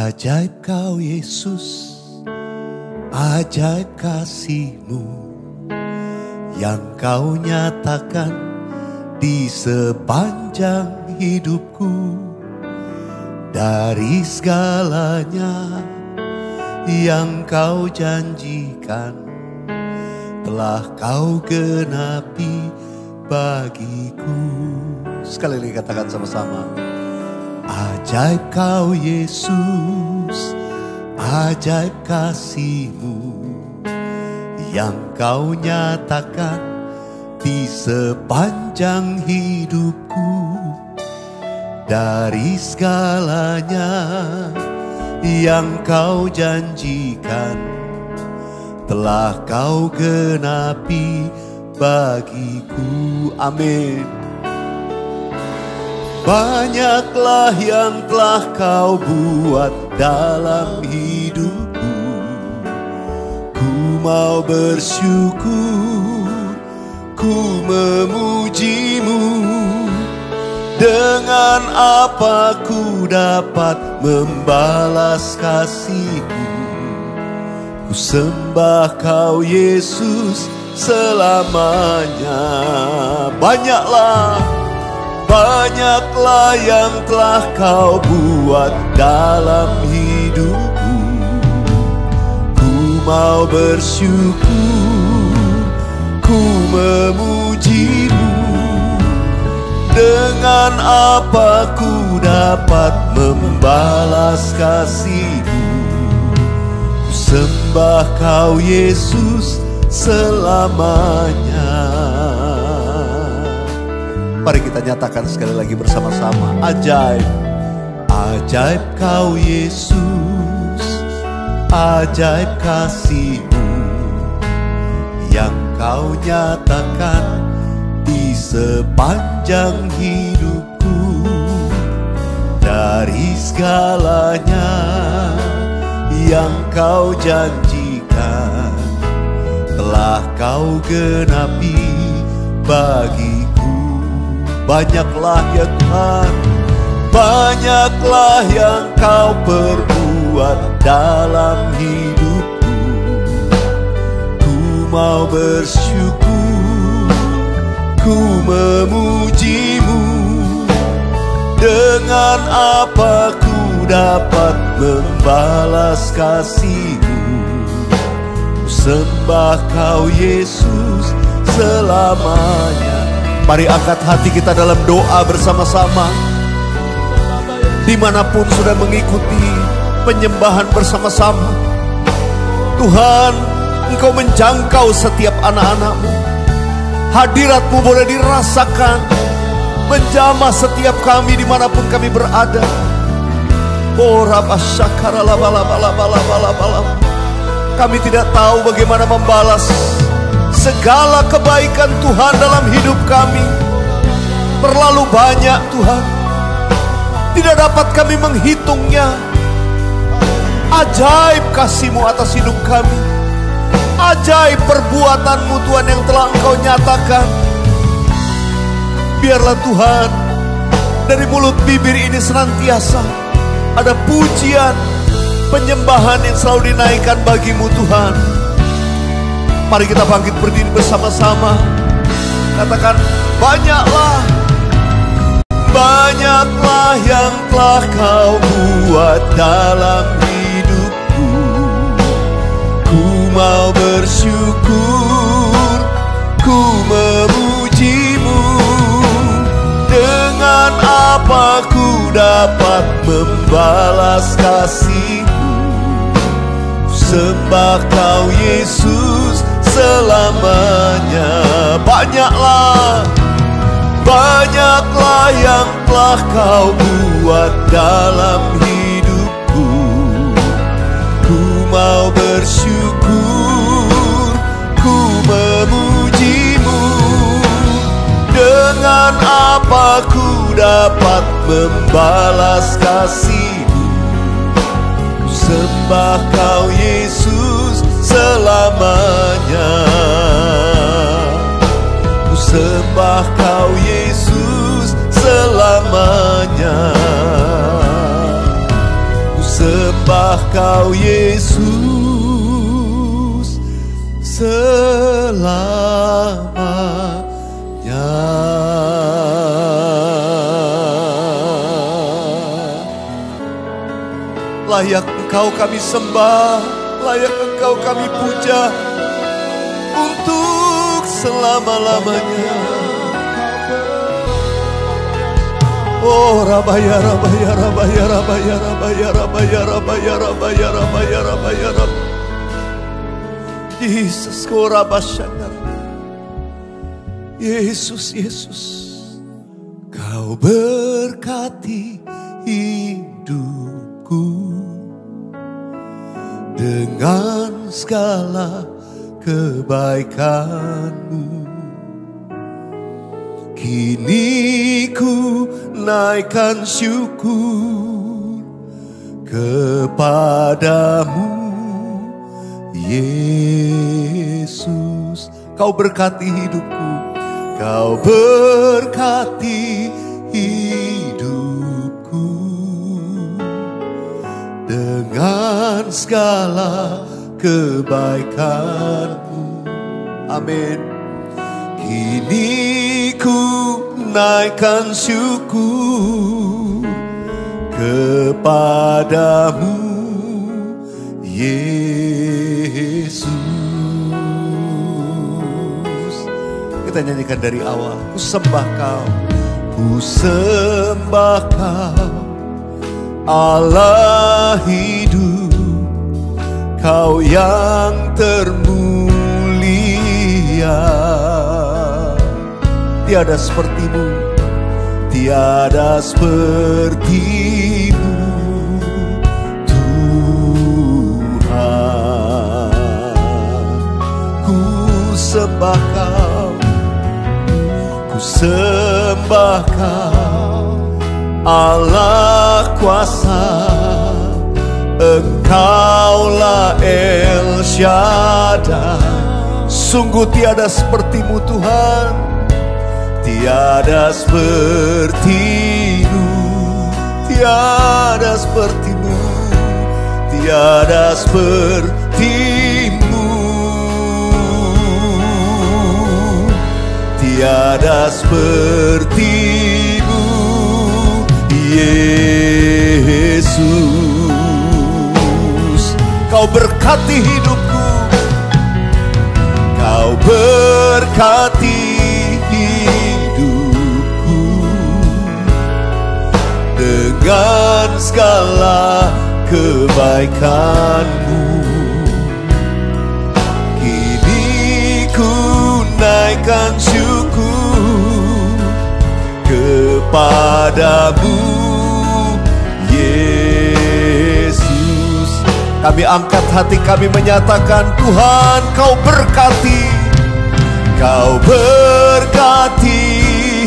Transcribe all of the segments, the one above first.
Ajaib kau Yesus, ajaib kasih-Mu yang kau nyatakan di sepanjang hidupku. Dari segalanya yang kau janjikan telah kau genapi bagiku. Sekali lagi katakan sama-sama. Ajaib kau Yesus, ajaib kasih-Mu yang kau nyatakan di sepanjang hidupku. Dari segalanya yang kau janjikan telah kau genapi bagiku. Amin. Banyaklah yang telah kau buat dalam hidupku. Ku mau bersyukur, ku memuji-Mu. Dengan apa ku dapat membalas kasih-Mu? Ku sembah kau Yesus selamanya. Banyaklah yang telah kau buat dalam hidupku. Ku mau bersyukur, ku memuji-Mu. Dengan apa ku dapat membalas kasih-Mu? Ku sembah kau Yesus selamanya. Mari kita nyatakan sekali lagi bersama-sama. Ajaib, ajaib kau Yesus, ajaib kasih-Mu yang kau nyatakan di sepanjang hidupku. Dari segalanya yang kau janjikan telah kau genapi bagiku. Banyaklah ya Tuhan, banyaklah yang kau perbuat dalam hidupku. Ku mau bersyukur, ku memuji-Mu. Dengan apa ku dapat membalas kasih-Mu? Ku sembah kau Yesus selamanya. Mari angkat hati kita dalam doa bersama-sama. Dimanapun sudah mengikuti penyembahan bersama-sama, Tuhan, Engkau menjangkau setiap anak-anak-Mu. Hadirat-Mu boleh dirasakan, menjamah setiap kami dimanapun kami berada. Kami tidak tahu bagaimana membalas segala kebaikan Tuhan dalam hidup kami. Terlalu banyak Tuhan, tidak dapat kami menghitungnya. Ajaib kasih-Mu atas hidup kami, ajaib perbuatan-Mu Tuhan yang telah Engkau nyatakan. Biarlah Tuhan, dari mulut bibir ini senantiasa ada pujian, penyembahan yang selalu dinaikkan bagi-Mu Tuhan. Mari kita bangkit berdiri bersama-sama. Katakan, banyaklah, banyaklah yang telah kau buat dalam hidupku. Ku mau bersyukur, ku memuji-Mu. Dengan apa ku dapat membalas kasih-Mu? Sembah kau Yesus selamanya. Banyaklah, banyaklah yang telah kau buat dalam hidupku. Ku mau bersyukur, ku memuji-Mu. Dengan apa ku dapat membalas kasih-Mu? Ku sembah kau Yesus selamanya. Ku sembah kau Yesus selamanya. Ku sembah Engkau Yesus selamanya. Layak Engkau kami sembah, layak Engkau kami puja untuk selama-lamanya. Oh rabaya rabaya rabaya rabaya rabaya rabaya rabaya rabaya rabaya rabaya rabaya. Yesus korabashana. Yesus, Yesus, Kau berkati hidupku dengan segala kebaikan-Mu. Kini ku naikkan syukur kepadamu, Yesus. Kau berkati hidupku, Kau berkati hidupku dengan segala kebaikan-Mu. Amin. Kini ku naikkan syukur kepadamu, Yesus. Kita nyanyikan dari awal. Ku sembah Kau, ku sembah Kau, Allah hidup, Kau yang termulia. Tiada seperti-Mu, tiada seperti-Mu, Tuhan. Ku sembah Kau, ku sembah Kau, Allah kuasa, Engkaulah El Shaddai. Sungguh tiada seperti-Mu Tuhan, tiada seperti-Mu, tiada seperti-Mu, tiada seperti-Mu, tiada seperti-Mu, Yesus. Kau berkati hidupku, Kau berkati hidupku dengan segala kebaikan-Mu. Kini ku naikkan syukur kepadamu, Yesus. Kami angkat hati kami menyatakan, Tuhan Kau berkati, Kau berkati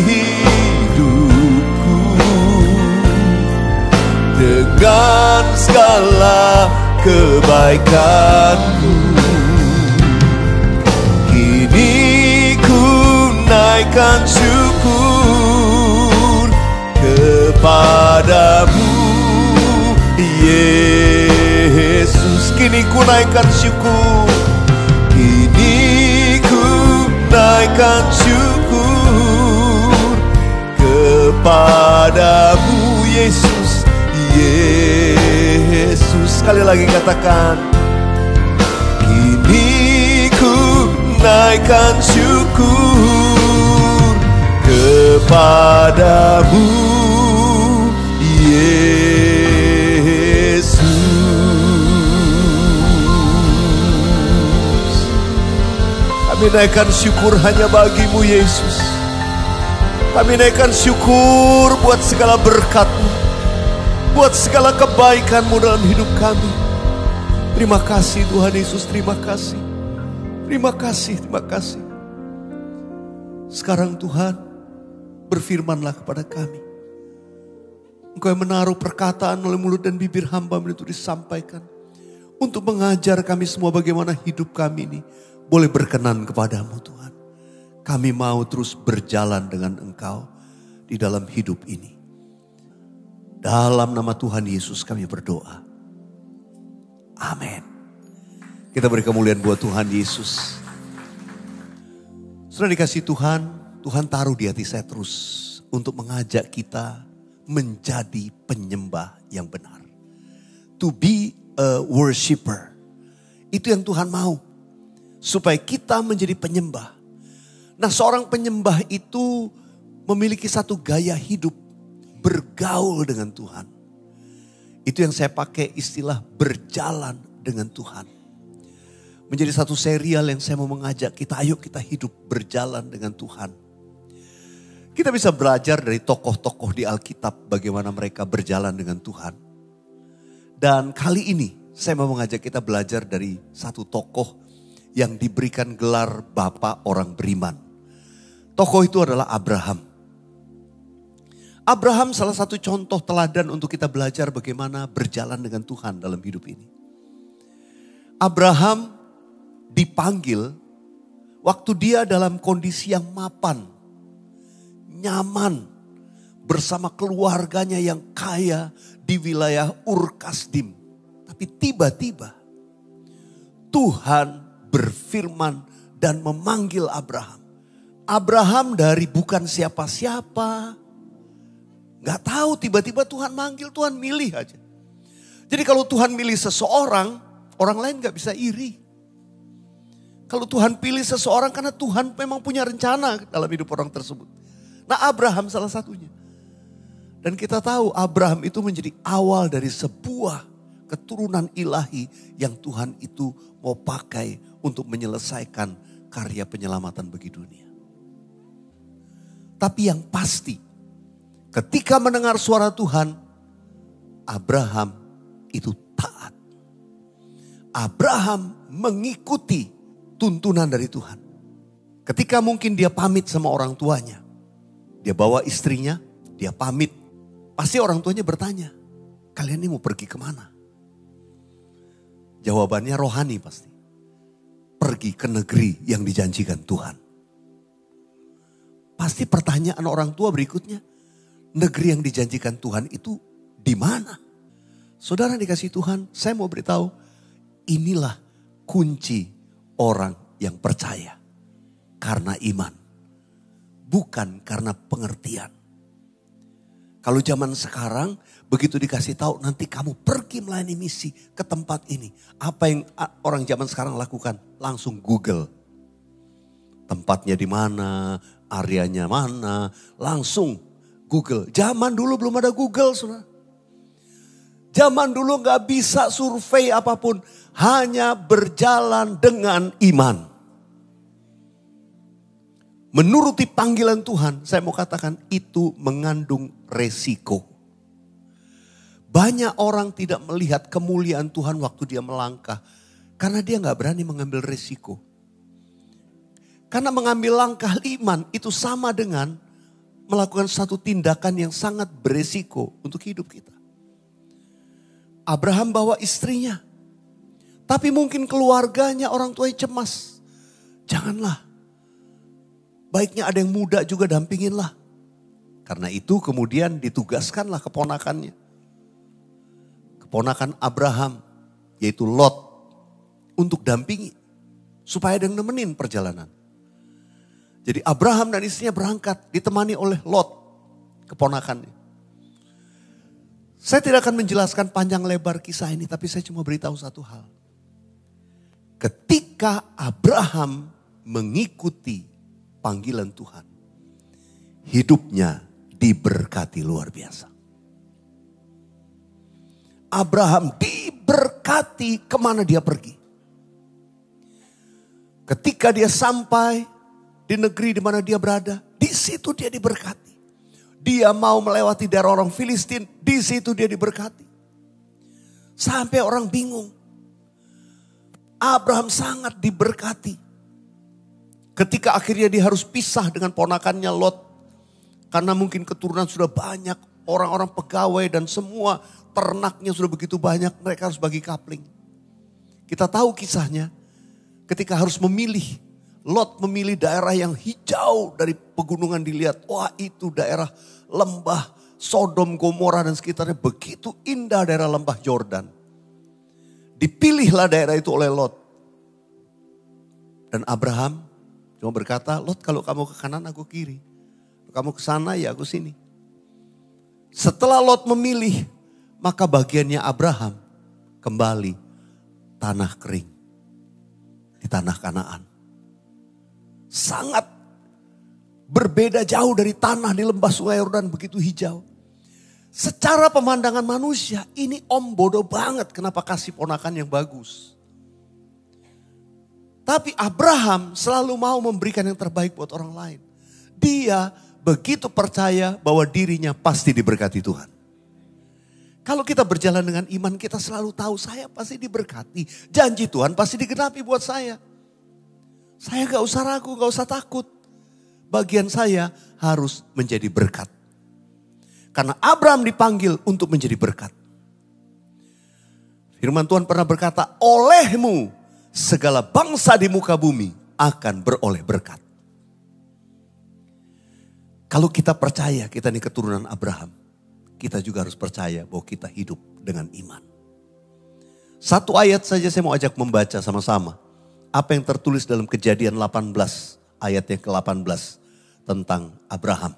hidupku dengan segala kebaikan-Mu. Kini ku naikkan syukur kepadamu, Yesus. Kini ku naikkan syukur, kini ku naikkan syukur kepadamu, Yesus, Yesus. Sekali lagi katakan, kini ku naikkan syukur kepadamu, Yesus. Kami naikkan syukur hanya bagi-Mu, Yesus. Kami naikkan syukur buat segala berkat-Mu, buat segala kebaikan-Mu dalam hidup kami. Terima kasih Tuhan Yesus, terima kasih. Terima kasih, terima kasih. Sekarang Tuhan, berfirman-Lah kepada kami. Engkau yang menaruh perkataan melalui mulut dan bibir hamba-Mu itu disampaikan, untuk mengajar kami semua bagaimana hidup kami ini boleh berkenan kepada-Mu Tuhan. Kami mau terus berjalan dengan Engkau di dalam hidup ini. Dalam nama Tuhan Yesus kami berdoa. Amin. Kita beri kemuliaan buat Tuhan Yesus. Sudah dikasih Tuhan, Tuhan taruh di hati saya terus untuk mengajak kita menjadi penyembah yang benar. To be a worshiper. Itu yang Tuhan mau. Supaya kita menjadi penyembah. Nah, seorang penyembah itu memiliki satu gaya hidup. Bergaul dengan Tuhan. Itu yang saya pakai istilah berjalan dengan Tuhan. Menjadi satu serial yang saya mau mengajak kita, ayo kita hidup berjalan dengan Tuhan. Kita bisa belajar dari tokoh-tokoh di Alkitab bagaimana mereka berjalan dengan Tuhan. Dan kali ini saya mau mengajak kita belajar dari satu tokoh yang diberikan gelar Bapa orang beriman. Tokoh itu adalah Abraham. Abraham salah satu contoh teladan untuk kita belajar bagaimana berjalan dengan Tuhan dalam hidup ini. Abraham dipanggil waktu dia dalam kondisi yang mapan, nyaman bersama keluarganya yang kaya di wilayah Ur Kasdim. Tapi tiba-tiba Tuhan berfirman dan memanggil Abraham. Abraham dari bukan siapa-siapa, gak tahu, tiba-tiba Tuhan manggil, Tuhan milih aja. Jadi kalau Tuhan milih seseorang, orang lain gak bisa iri. Kalau Tuhan pilih seseorang karena Tuhan memang punya rencana dalam hidup orang tersebut. Nah, Abraham salah satunya. Dan kita tahu Abraham itu menjadi awal dari sebuah keturunan ilahi yang Tuhan itu mau pakai untuk menyelesaikan karya penyelamatan bagi dunia. Tapi yang pasti, ketika mendengar suara Tuhan, Abraham itu taat. Abraham mengikuti tuntunan dari Tuhan. Ketika mungkin dia pamit sama orang tuanya. Dia bawa istrinya, dia pamit. Pasti orang tuanya bertanya, kalian ini mau pergi kemana? Jawabannya rohani pasti. Pergi ke negeri yang dijanjikan Tuhan. Pasti pertanyaan orang tua berikutnya, negeri yang dijanjikan Tuhan itu di mana? Saudara dikasih Tuhan, saya mau beritahu, inilah kunci orang yang percaya. Karena iman. Bukan karena pengertian. Kalau zaman sekarang, begitu dikasih tahu nanti kamu pergi melayani misi ke tempat ini. Apa yang orang zaman sekarang lakukan? Langsung Google. Tempatnya di mana, areanya mana, langsung Google. Zaman dulu belum ada Google, saudara. Zaman dulu gak bisa survei apapun. Hanya berjalan dengan iman. Menuruti panggilan Tuhan, saya mau katakan itu mengandung resiko. Banyak orang tidak melihat kemuliaan Tuhan waktu dia melangkah. Karena dia gak berani mengambil resiko. Karena mengambil langkah iman itu sama dengan melakukan satu tindakan yang sangat beresiko untuk hidup kita. Abraham bawa istrinya. Tapi mungkin keluarganya, orang tuanya cemas. Janganlah. Baiknya ada yang muda juga dampinginlah. Karena itu kemudian ditugaskanlah keponakannya. Keponakan Abraham, yaitu Lot. Untuk dampingi. Supaya ada yang nemenin perjalanan. Jadi Abraham dan istrinya berangkat ditemani oleh Lot. Keponakannya. Saya tidak akan menjelaskan panjang lebar kisah ini, tapi saya cuma beritahu satu hal. Ketika Abraham mengikuti panggilan Tuhan, hidupnya diberkati luar biasa. Abraham diberkati kemana dia pergi. Ketika dia sampai di negeri di mana dia berada, di situ dia diberkati. Dia mau melewati daerah orang Filistin, di situ dia diberkati. Sampai orang bingung. Abraham sangat diberkati. Ketika akhirnya dia harus pisah dengan ponakannya Lot. Karena mungkin keturunan sudah banyak, orang-orang pegawai dan semua ternaknya sudah begitu banyak, mereka harus bagi kapling. Kita tahu kisahnya, ketika harus memilih, Lot memilih daerah yang hijau dari pegunungan dilihat. Wah, itu daerah lembah Sodom, Gomora dan sekitarnya begitu indah, daerah lembah Yordan. Dipilihlah daerah itu oleh Lot. Dan Abraham cuma berkata, Lot kalau kamu ke kanan aku kiri. Kamu ke sana ya aku sini. Setelah Lot memilih, maka bagiannya Abraham kembali tanah kering. Di tanah Kanaan. Sangat berbeda jauh dari tanah di lembah Sungai Yordan begitu hijau. Secara pemandangan manusia ini om bodoh banget kenapa kasih ponakan yang bagus. Tapi Abraham selalu mau memberikan yang terbaik buat orang lain. Dia begitu percaya bahwa dirinya pasti diberkati Tuhan. Kalau kita berjalan dengan iman kita selalu tahu saya pasti diberkati. Janji Tuhan pasti digenapi buat saya. Saya gak usah ragu, gak usah takut. Bagian saya harus menjadi berkat. Karena Abraham dipanggil untuk menjadi berkat. Firman Tuhan pernah berkata, olehmu segala bangsa di muka bumi akan beroleh berkat. Kalau kita percaya kita ini keturunan Abraham, kita juga harus percaya bahwa kita hidup dengan iman. Satu ayat saja saya mau ajak membaca sama-sama. Apa yang tertulis dalam Kejadian 18 ayat yang ke-18 tentang Abraham.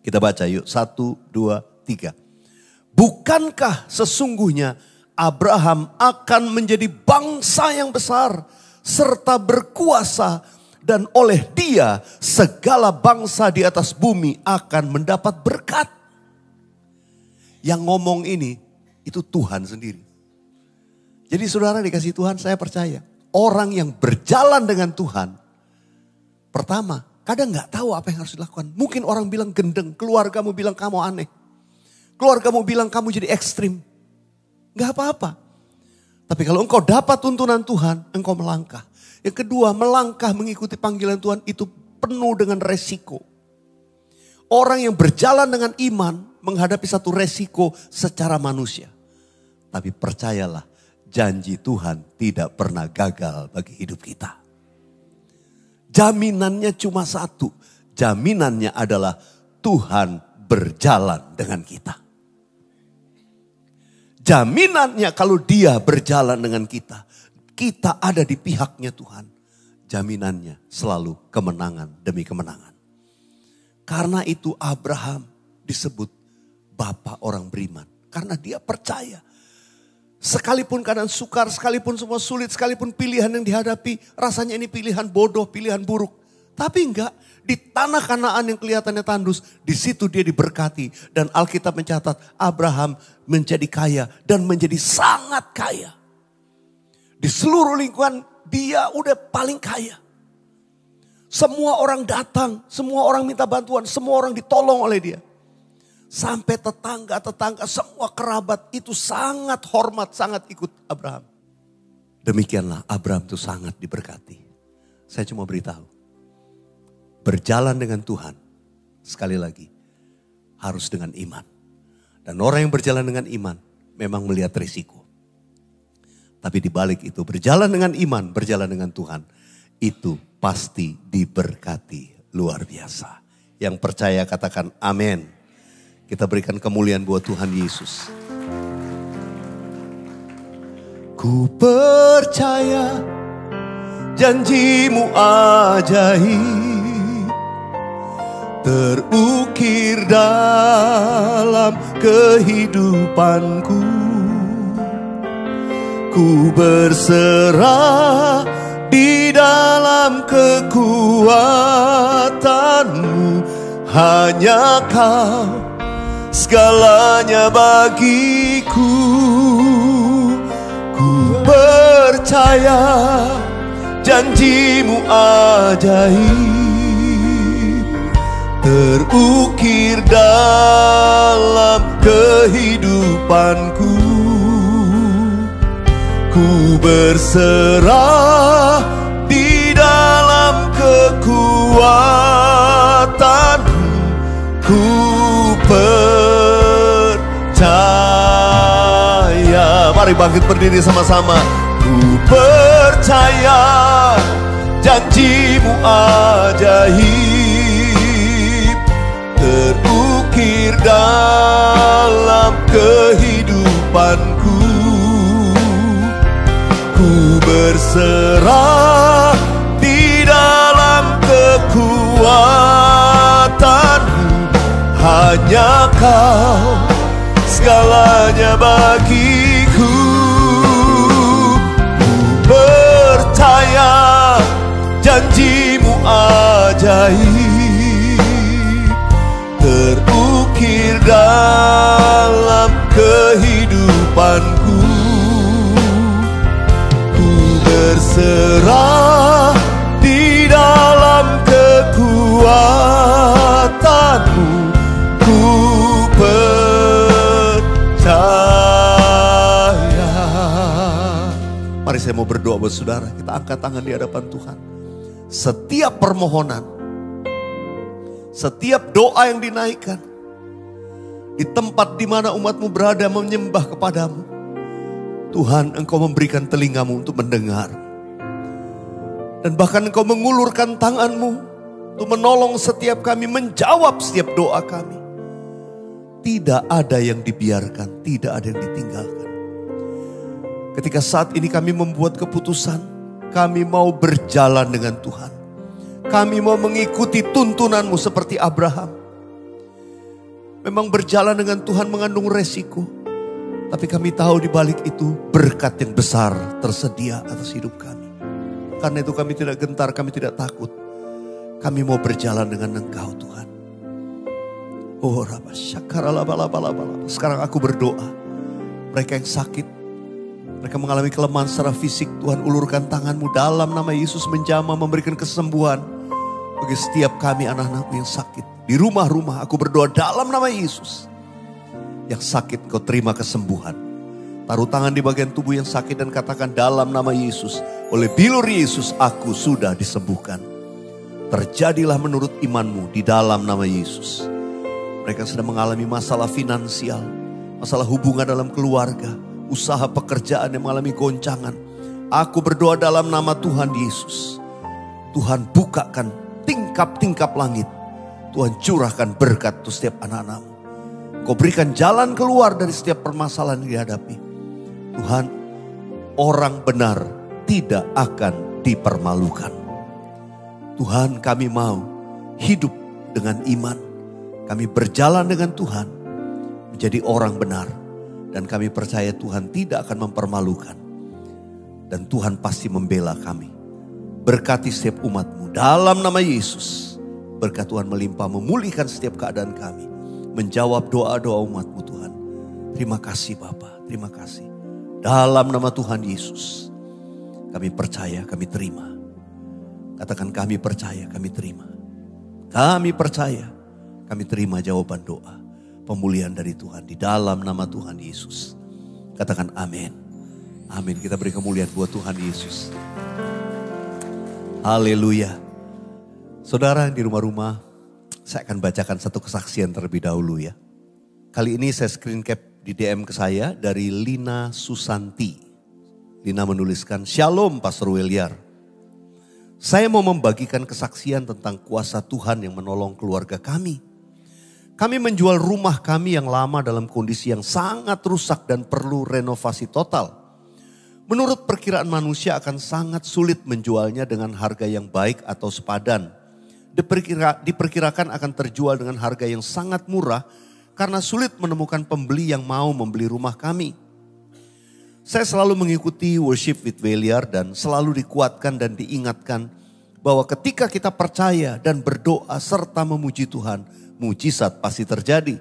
Kita baca yuk, 1, 2, 3. Bukankah sesungguhnya Abraham akan menjadi bangsa yang besar serta berkuasa dan oleh dia segala bangsa di atas bumi akan mendapat berkat. Yang ngomong ini itu Tuhan sendiri. Jadi saudara dikasih Tuhan, saya percaya orang yang berjalan dengan Tuhan pertama kadang gak tahu apa yang harus dilakukan. Mungkin orang bilang gendeng, keluargamu bilang kamu aneh. Keluargamu bilang kamu jadi ekstrim. Gak apa-apa. Tapi kalau engkau dapat tuntunan Tuhan, engkau melangkah. Yang kedua, melangkah mengikuti panggilan Tuhan itu penuh dengan resiko. Orang yang berjalan dengan iman menghadapi satu resiko secara manusia. Tapi percayalah, janji Tuhan tidak pernah gagal bagi hidup kita. Jaminannya cuma satu. Jaminannya adalah Tuhan berjalan dengan kita. Jaminannya kalau dia berjalan dengan kita. Kita ada di pihaknya Tuhan. Jaminannya selalu kemenangan demi kemenangan. Karena itu Abraham disebut Bapa orang beriman. Karena dia percaya. Sekalipun keadaan sukar, sekalipun semua sulit, sekalipun pilihan yang dihadapi, rasanya ini pilihan bodoh, pilihan buruk. Tapi enggak, di tanah Kanaan yang kelihatannya tandus, di situ dia diberkati. Dan Alkitab mencatat Abraham menjadi kaya dan menjadi sangat kaya. Di seluruh lingkungan dia udah paling kaya. Semua orang datang, semua orang minta bantuan, semua orang ditolong oleh dia. Sampai tetangga-tetangga, semua kerabat itu sangat hormat, sangat ikut Abraham. Demikianlah Abraham itu sangat diberkati. Saya cuma beritahu. Berjalan dengan Tuhan, sekali lagi, harus dengan iman. Dan orang yang berjalan dengan iman, memang melihat risiko. Tapi di balik itu, berjalan dengan iman, berjalan dengan Tuhan, itu pasti diberkati luar biasa. Yang percaya katakan amin. Kita berikan kemuliaan buat Tuhan Yesus. Ku percaya janjimu ajaib, terukir dalam kehidupanku. Ku berserah di dalam kekuatanmu, hanya Kau segalanya bagiku. Ku percaya janjimu ajaib, terukir dalam kehidupanku. Ku berserah di dalam kekuatanmu. Ku percaya. Mari bangkit berdiri sama-sama. Ku percaya janjimu ajaib, terukir dalam kehidupanku. berserah di dalam kekuatan-Mu. Hanya Kau segalanya bagiku. Ku percaya janji-Mu ajaib terukir dalam kehidupanku. Ku berserah di dalam kekuatan-Mu. Ku percaya. Mari saya mau berdoa buat saudara. Kita angkat tangan di hadapan Tuhan. Setiap permohonan, setiap doa yang dinaikkan, di tempat di mana umat-Mu berada menyembah kepadamu, Tuhan, Engkau memberikan telinga-Mu untuk mendengar. Dan bahkan Engkau mengulurkan tangan-Mu untuk menolong setiap kami, menjawab setiap doa kami. Tidak ada yang dibiarkan, tidak ada yang ditinggalkan. Ketika saat ini kami membuat keputusan, kami mau berjalan dengan Tuhan. Kami mau mengikuti tuntunan-Mu seperti Abraham. Memang berjalan dengan Tuhan mengandung resiko. Tapi kami tahu di balik itu berkat yang besar tersedia atas hidup kami. Karena itu kami tidak gentar, kami tidak takut. Kami mau berjalan dengan Engkau Tuhan. Oh Rabba Syakaralabalabalabalaba. Sekarang aku berdoa. Mereka yang sakit, mereka mengalami kelemahan secara fisik, Tuhan ulurkan tangan-Mu dalam nama Yesus menjamah memberikan kesembuhan. Bagi setiap kami anak-anak-Mu yang sakit. Di rumah-rumah aku berdoa dalam nama Yesus. Yang sakit Kau terima kesembuhan. Taruh tangan di bagian tubuh yang sakit dan katakan dalam nama Yesus. Oleh bilur Yesus aku sudah disembuhkan. Terjadilah menurut iman-Mu di dalam nama Yesus. Mereka sedang mengalami masalah finansial, masalah hubungan dalam keluarga, usaha pekerjaan yang mengalami goncangan. Aku berdoa dalam nama Tuhan Yesus. Tuhan bukakan tingkap-tingkap langit. Tuhan curahkan berkat untuk setiap anak-anak-Mu. Kau berikan jalan keluar dari setiap permasalahan yang dihadapi. Tuhan, orang benar tidak akan dipermalukan. Tuhan, kami mau hidup dengan iman. Kami berjalan dengan Tuhan menjadi orang benar. Dan kami percaya Tuhan tidak akan mempermalukan. Dan Tuhan pasti membela kami. Berkati setiap umat-Mu dalam nama Yesus. Berkat Tuhan melimpah memulihkan setiap keadaan kami. Menjawab doa-doa umat-Mu Tuhan. Terima kasih Bapa, terima kasih. Dalam nama Tuhan Yesus. Kami percaya, kami terima. Katakan kami percaya, kami terima. Kami percaya. Kami terima jawaban doa, pemulihan dari Tuhan di dalam nama Tuhan Yesus. Katakan amin. Amin. Kita beri kemuliaan buat Tuhan Yesus. Haleluya. Saudara di rumah-rumah, saya akan bacakan satu kesaksian terlebih dahulu ya. Kali ini saya screen cap di DM ke saya dari Lina Susanti. Lina menuliskan, Shalom Pastor Weliar. Saya mau membagikan kesaksian tentang kuasa Tuhan yang menolong keluarga kami. Kami menjual rumah kami yang lama dalam kondisi yang sangat rusak dan perlu renovasi total. Menurut perkiraan manusia akan sangat sulit menjualnya dengan harga yang baik atau sepadan. Diperkirakan akan terjual dengan harga yang sangat murah karena sulit menemukan pembeli yang mau membeli rumah kami. Saya selalu mengikuti Worship with Weliar dan selalu dikuatkan dan diingatkan bahwa ketika kita percaya dan berdoa serta memuji Tuhan, mujizat pasti terjadi.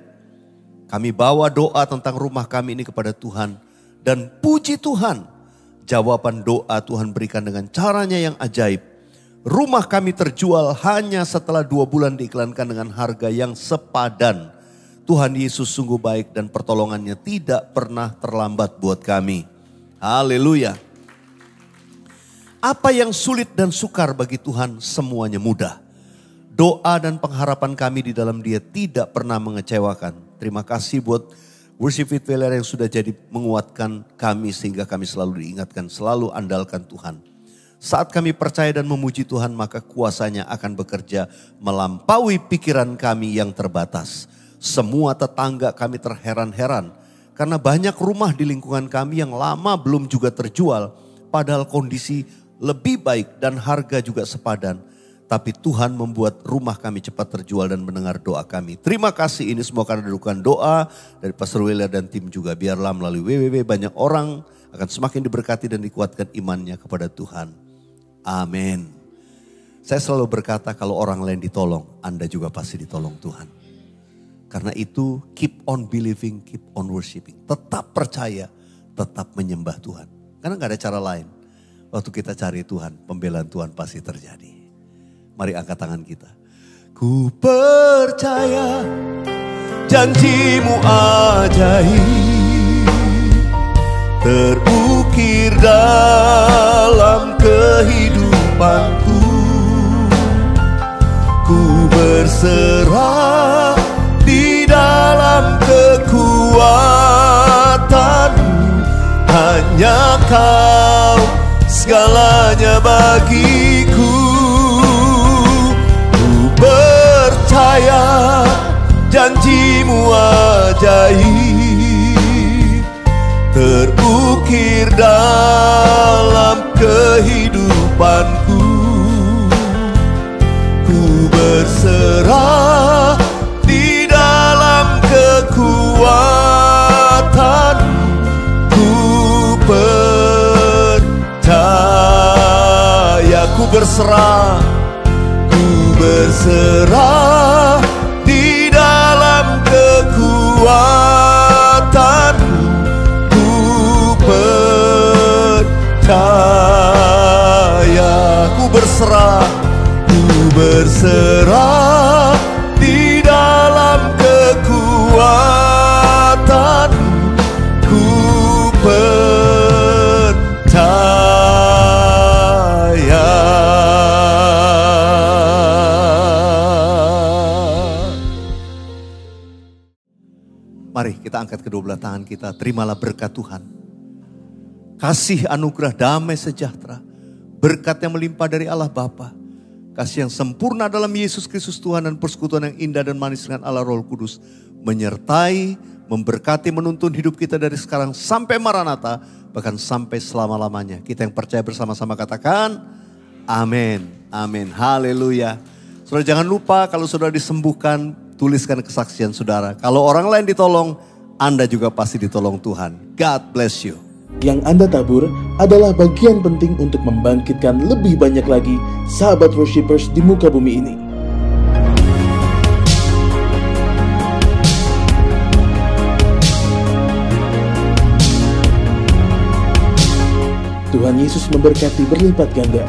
Kami bawa doa tentang rumah kami ini kepada Tuhan. Dan puji Tuhan, jawaban doa Tuhan berikan dengan caranya yang ajaib. Rumah kami terjual hanya setelah 2 bulan diiklankan dengan harga yang sepadan. Tuhan Yesus sungguh baik dan pertolongannya tidak pernah terlambat buat kami. Haleluya. Apa yang sulit dan sukar bagi Tuhan semuanya mudah. Doa dan pengharapan kami di dalam Dia tidak pernah mengecewakan. Terima kasih buat Worship with Weliar yang sudah jadi menguatkan kami sehingga kami selalu diingatkan, selalu andalkan Tuhan. Saat kami percaya dan memuji Tuhan maka kuasanya akan bekerja melampaui pikiran kami yang terbatas. Semua tetangga kami terheran-heran karena banyak rumah di lingkungan kami yang lama belum juga terjual padahal kondisi lebih baik dan harga juga sepadan. Tapi Tuhan membuat rumah kami cepat terjual dan mendengar doa kami. Terima kasih ini semua karena dukungan doa dari Pastor Willa dan tim juga. Biarlah melalui WWW banyak orang akan semakin diberkati dan dikuatkan imannya kepada Tuhan. Amin. Saya selalu berkata kalau orang lain ditolong, Anda juga pasti ditolong Tuhan. Karena itu keep on believing, keep on worshiping. Tetap percaya, tetap menyembah Tuhan. Karena gak ada cara lain. Waktu kita cari Tuhan, pembelaan Tuhan pasti terjadi. Mari angkat tangan kita. Ku percaya janjimu ajaib, terukir dalam kehidupanku. Ku berserah di dalam kekuatanmu. Hanya Kau segalanya bagiku. Percaya janjimu ajaib, terukir dalam kehidupanku. Ku berserah di dalam kekuatanmu. Ku percaya, ku berserah. Berserah di dalam kekuatanmu. Ku percaya, ku berserah. Ku berserah di dalam kekuatanmu. Ku percaya. Mari kita angkat kedua belah tangan kita, terimalah berkat Tuhan. Kasih anugerah damai sejahtera, berkat yang melimpah dari Allah Bapa, kasih yang sempurna dalam Yesus Kristus Tuhan dan persekutuan yang indah dan manis dengan Allah Roh Kudus, menyertai, memberkati, menuntun hidup kita dari sekarang sampai Maranatha, bahkan sampai selama-lamanya. Kita yang percaya bersama-sama katakan, amin, amin, haleluya. Saudara jangan lupa kalau saudara disembuhkan, tuliskan kesaksian saudara. Kalau orang lain ditolong, Anda juga pasti ditolong Tuhan. God bless you. Yang Anda tabur adalah bagian penting untuk membangkitkan lebih banyak lagi sahabat worshipers di muka bumi ini. Tuhan Yesus memberkati berlipat ganda.